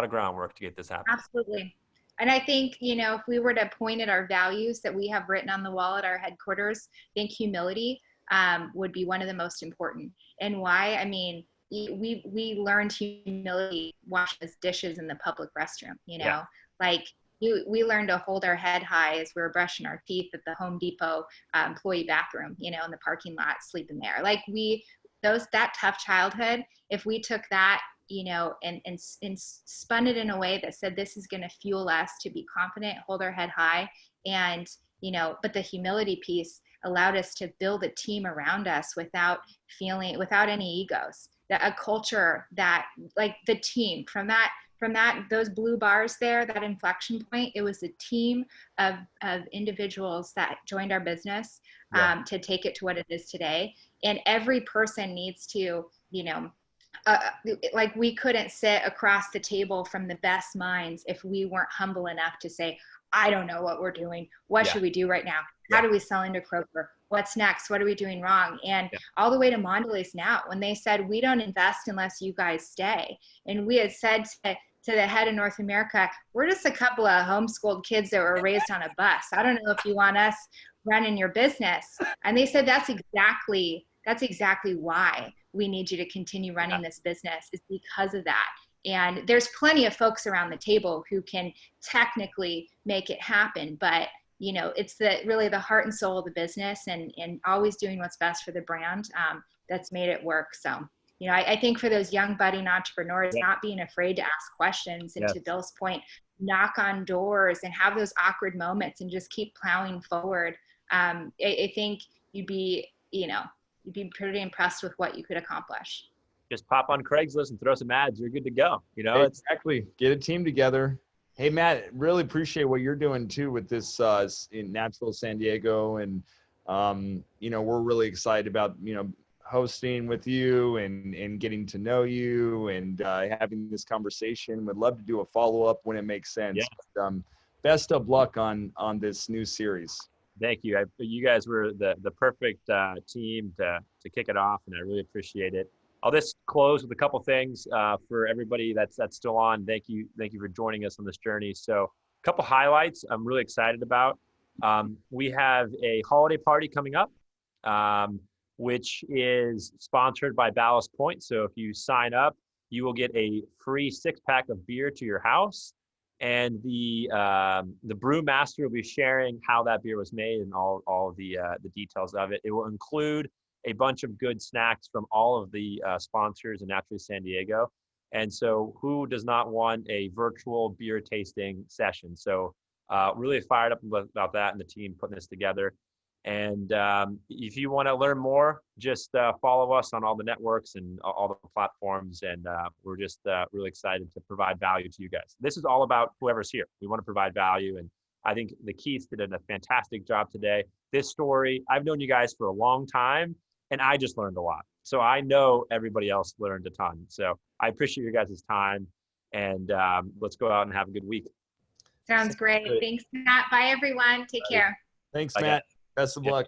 groundwork to get this happening. Absolutely. And I think, if we were to point at our values that we have written on the wall at our headquarters, I think humility would be one of the most important. And why? I mean, we learned humility washing dishes in the public restroom, Yeah. like we learned to hold our head high as we were brushing our teeth at the Home Depot employee bathroom, in the parking lot, sleeping there. Like that tough childhood, if we took that, and spun it in a way that said, this is going to fuel us to be confident, hold our head high. And, but the humility piece allowed us to build a team around us without any egos, a culture that, like, the team from those blue bars there, that inflection point, it was a team of individuals that joined our business to take it to what it is today. And every person needs to, like, we couldn't sit across the table from the best minds if we weren't humble enough to say, I don't know what we're doing. What should we do right now? How do we sell into Kroger? What's next? What are we doing wrong? And all the way to Mondelez now, when they said, we don't invest unless you guys stay. And we had said to the head of North America, we're just a couple of homeschooled kids that were raised on a bus. I don't know if you want us running your business. And they said, that's exactly why we need you to continue running this business, is because of that. And there's plenty of folks around the table who can technically make it happen, but it's really the heart and soul of the business, and always doing what's best for the brand that's made it work. So, I think for those young budding entrepreneurs, not being afraid to ask questions, and to Bill's point, knock on doors and have those awkward moments and just keep plowing forward. I think you'd be pretty impressed with what you could accomplish. Just pop on Craigslist and throw some ads. You're good to go. Exactly. Get a team together. Hey, Matt, really appreciate what you're doing too with this in Nashville, San Diego. And, we're really excited about, hosting with you and getting to know you and having this conversation. Would love to do a follow-up when it makes sense. Yeah. But, best of luck on this new series. Thank you. You guys were the perfect team to kick it off, and I really appreciate it. I'll just close with a couple things for everybody that's still on. Thank you for joining us on this journey. So, a couple highlights I'm really excited about. We have a holiday party coming up, which is sponsored by Ballast Point. So if you sign up, you will get a free 6-pack of beer to your house. And the brewmaster will be sharing how that beer was made and all the details of it. It will include a bunch of good snacks from all of the sponsors in Naturally San Diego. And so who does not want a virtual beer tasting session? So really fired up about that and the team putting this together. And if you want to learn more, just follow us on all the networks and all the platforms. And we're just really excited to provide value to you guys. This is all about whoever's here. We want to provide value. And I think the Keiths did a fantastic job today. This story, I've known you guys for a long time, and I just learned a lot. So I know everybody else learned a ton. So I appreciate your guys' time. And let's go out and have a good week. Sounds great. Thanks, Matt. Bye, everyone. Take care. Thanks, Matt. Best of luck.